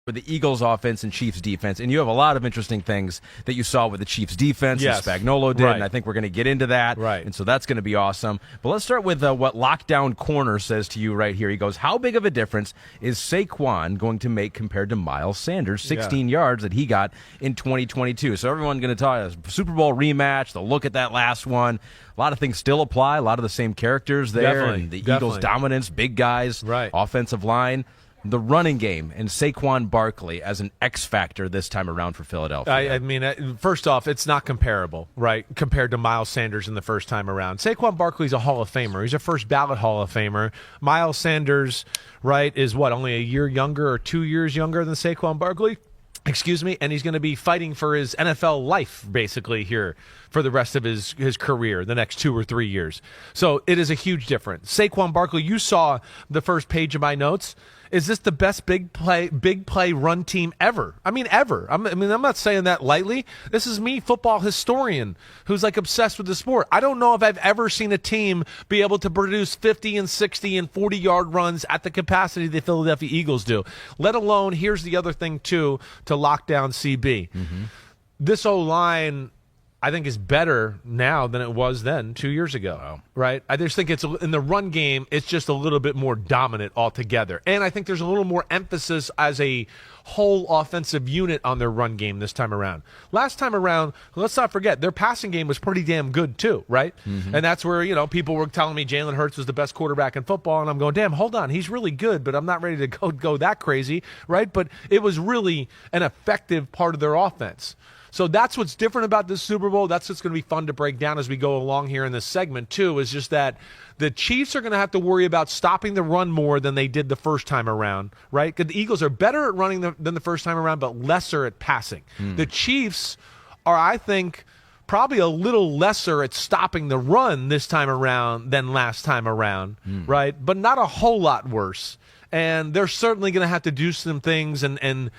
with the Eagles offense and Chiefs defense, and you have a lot of interesting things that you saw with the Chiefs defense, yes. and Spagnuolo did, right. and I think we're going to get into that, right. and so that's going to be awesome. But let's start with what Lockdown Corner says to you right here. He goes, how big of a difference is Saquon going to make compared to Miles Sanders' 16 yards that he got in 2022? So everyone's going to talk Super Bowl rematch, they'll look at that last one. A lot of things still apply, a lot of the same characters there, and the Eagles' dominance, big guys, offensive line. The running game and Saquon Barkley as an X factor this time around for Philadelphia. I mean, first off, it's not comparable, right, compared to Miles Sanders in the first time around. Saquon Barkley's a Hall of Famer. He's a first ballot Hall of Famer. Miles Sanders, right, is what, only a year younger or 2 years younger than Saquon Barkley? Excuse me, and he's going to be fighting for his NFL life, basically, here for the rest of his career, the next 2 or 3 years. So it is a huge difference. Saquon Barkley, you saw the first page of my notes. Is this the best big play run team ever? I mean, ever. I'm not saying that lightly. This is me, football historian, who's like obsessed with the sport. I don't know if I've ever seen a team be able to produce 50 and 60 and 40-yard runs at the capacity the Philadelphia Eagles do. Let alone, here's the other thing, too, to lock down CB. Mm-hmm. This O-line, I think, is better now than it was then 2 years ago, right? I just think it's in the run game, it's just a little bit more dominant altogether. And I think there's a little more emphasis as a whole offensive unit on their run game this time around. Last time around, let's not forget, their passing game was pretty damn good too, right? Mm-hmm. And that's where, people were telling me Jalen Hurts was the best quarterback in football, and I'm going, damn, hold on, he's really good, but I'm not ready to go that crazy, right? But it was really an effective part of their offense. So that's what's different about this Super Bowl. That's what's going to be fun to break down as we go along here in this segment, too, is just that the Chiefs are going to have to worry about stopping the run more than they did the first time around, right? Because the Eagles are better at running than the first time around, but lesser at passing. The Chiefs are, I think, probably a little lesser at stopping the run this time around than last time around, right? But not a whole lot worse. And they're certainly going to have to do some things and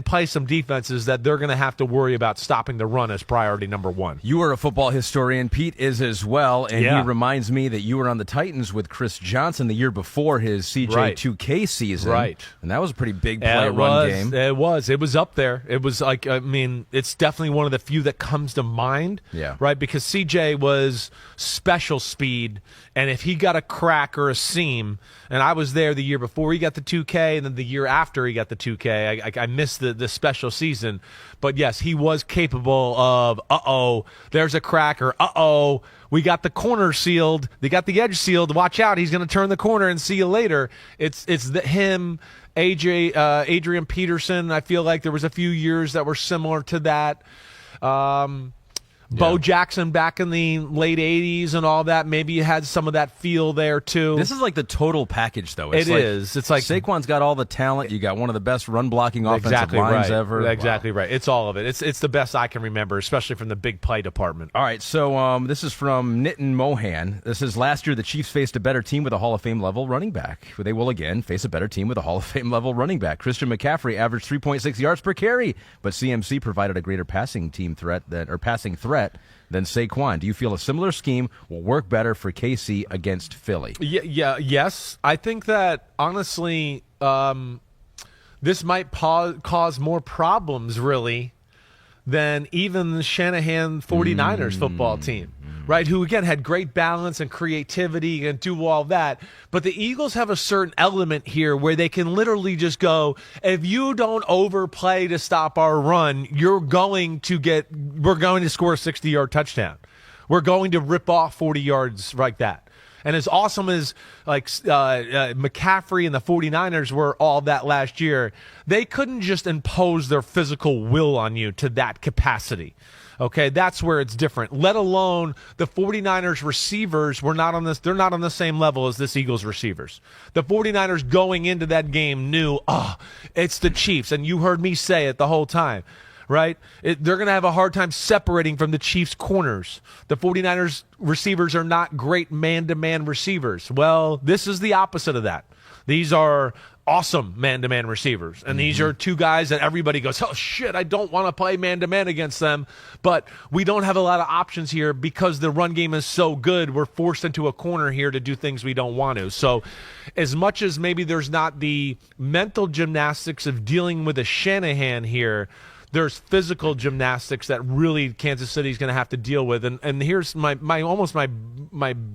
play some defenses that they're going to have to worry about stopping the run as priority number one. You are a football historian. Pete is as well, and he reminds me that you were on the Titans with Chris Johnson the year before his CJ2K season. Right. And that was a pretty big play run game. It was. It was up there. It was like, it's definitely one of the few that comes to mind, right? Because CJ was special speed, and if he got a crack or a seam, and I was there the year before he got the 2K, and then the year after he got the 2K, I missed the special season. But yes, he was capable of, there's a crack, or we got the corner sealed, they got the edge sealed, watch out, he's going to turn the corner and see you later. It's him, Adrian Peterson. I feel like there was a few years that were similar to that. Bo Jackson back in the late 80s and all that. Maybe you had some of that feel there, too. This is like the total package, though. It is. It's like Saquon's got all the talent. You got one of the best run-blocking offensive lines ever. Exactly right. It's all of it. It's the best I can remember, especially from the big play department. All right, so this is from Nitin Mohan. This is, last year the Chiefs faced a better team with a Hall of Fame-level running back. They will again face a better team with a Hall of Fame-level running back. Christian McCaffrey averaged 3.6 yards per carry, but CMC provided a greater passing threat than Saquon. Do you feel a similar scheme will work better for KC against Philly? Yes. I think that, honestly, this might cause more problems, really, than even the Shanahan 49ers football team, right? Who, again, had great balance and creativity and do all that. But the Eagles have a certain element here where they can literally just go, if you don't overplay to stop our run, we're going to score a 60-yard touchdown. We're going to rip off 40 yards like that. And as awesome as McCaffrey and the 49ers were all that last year, they couldn't just impose their physical will on you to that capacity. Okay, that's where it's different. Let alone the 49ers receivers they're not on the same level as this Eagles receivers. The 49ers going into that game knew, it's the Chiefs, and you heard me say it the whole time. Right? They're going to have a hard time separating from the Chiefs' corners. The 49ers receivers are not great man-to-man receivers. Well, this is the opposite of that. These are awesome man-to-man receivers. And these are two guys that everybody goes, oh, shit, I don't want to play man-to-man against them. But we don't have a lot of options here because the run game is so good. We're forced into a corner here to do things we don't want to. So as much as maybe there's not the mental gymnastics of dealing with a Shanahan here, there's physical gymnastics that really Kansas City is going to have to deal with. And here's my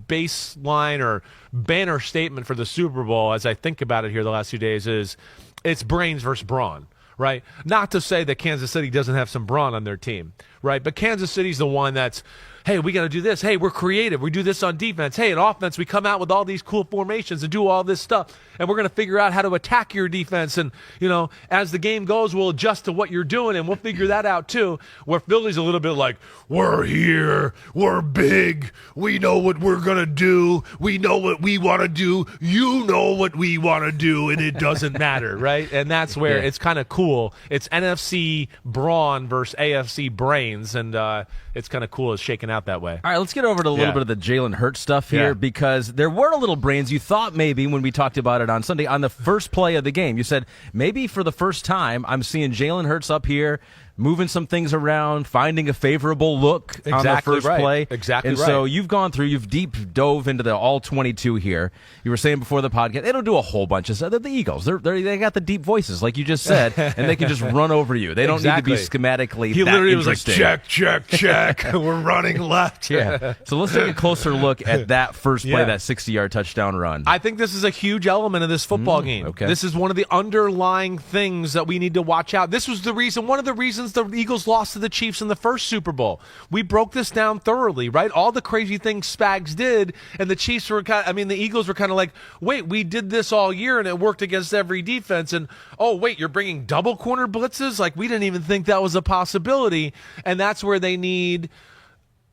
baseline or banner statement for the Super Bowl as I think about it here the last few days is it's brains versus brawn, right? Not to say that Kansas City doesn't have some brawn on their team, right? But Kansas City's the one that's, hey, we got to do this. Hey, we're creative. We do this on defense. Hey, in offense, we come out with all these cool formations and do all this stuff. And we're going to figure out how to attack your defense. And, as the game goes, we'll adjust to what you're doing, and we'll figure that out too. Where Philly's a little bit like, we're here. We're big. We know what we're going to do. We know what we want to do. You know what we want to do, and it doesn't matter, right? And that's where it's kind of cool. It's NFC brawn versus AFC brains, and it's kind of cool it's shaking out that way. All right, let's get over to a little bit of the Jalen Hurts stuff here because there were a little brains. You thought maybe when we talked about it on Sunday, on the first play of the game, you said, maybe for the first time I'm seeing Jalen Hurts up here moving some things around, finding a favorable look on the first play. Exactly and right. so you've gone through, you've deep dove into the all 22 here. You were saying before the podcast, they don't do a whole bunch of stuff. They're the Eagles. They got the deep voices, like you just said, and they can just run over you. They don't need to be schematically He that literally was like, interesting. check. We're running left. Yeah. So let's take a closer look at that first play, that 60-yard touchdown run. I think this is a huge element of this football game. Okay. This is one of the underlying things that we need to watch out. This was one of the reasons the Eagles lost to the Chiefs in the first Super Bowl. We broke this down thoroughly, right? All the crazy things Spags did, and the Chiefs were the Eagles were kind of like, wait, we did this all year and it worked against every defense, and oh wait, you're bringing double corner blitzes? Like, we didn't even think that was a possibility, and that's where they need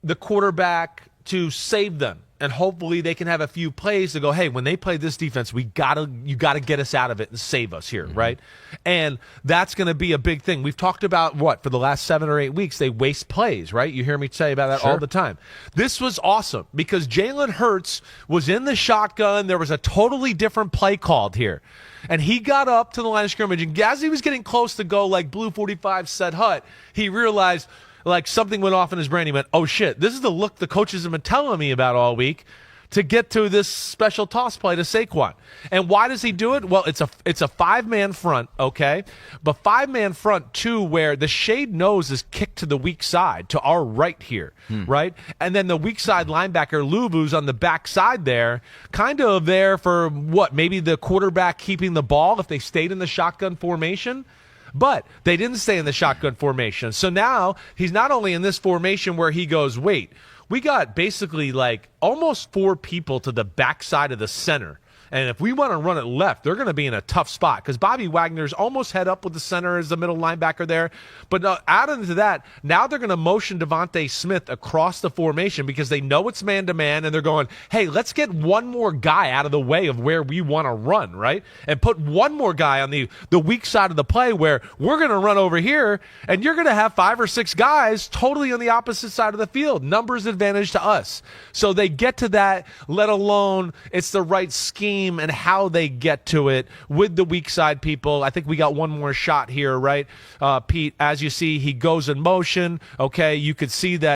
the quarterback to save them. And hopefully they can have a few plays to go, hey, when they play this defense, you gotta get us out of it and save us here, right? And that's going to be a big thing. We've talked about for the last 7 or 8 weeks, they waste plays, right? You hear me say about that all the time. This was awesome because Jalen Hurts was in the shotgun. There was a totally different play called here. And he got up to the line of scrimmage, and as he was getting close to go like Blue 45 said hut, he realized – like something went off in his brain. He went, oh, shit, this is the look the coaches have been telling me about all week to get to this special toss play to Saquon. And why does he do it? Well, it's a five-man front, okay? But five-man front, too, where the shade nose is kicked to the weak side, to our right here, right? And then the weak side linebacker, Luvu's on the back side there, kind of there for maybe the quarterback keeping the ball if they stayed in the shotgun formation. But they didn't stay in the shotgun formation. So now he's not only in this formation where he goes, wait, we got basically like almost 4 people to the backside of the center. And if we want to run it left, they're going to be in a tough spot because Bobby Wagner's almost head up with the center as the middle linebacker there. But add into that, now they're going to motion Devontae Smith across the formation because they know it's man-to-man, and they're going, hey, let's get one more guy out of the way of where we want to run, right? And put one more guy on the weak side of the play where we're going to run over here, and you're going to have 5 or 6 guys totally on the opposite side of the field. Numbers advantage to us. So they get to that, let alone it's the right scheme and how they get to it with the weak side people. I think we got one more shot here, right? Pete, as you see, he goes in motion. Okay, you could see that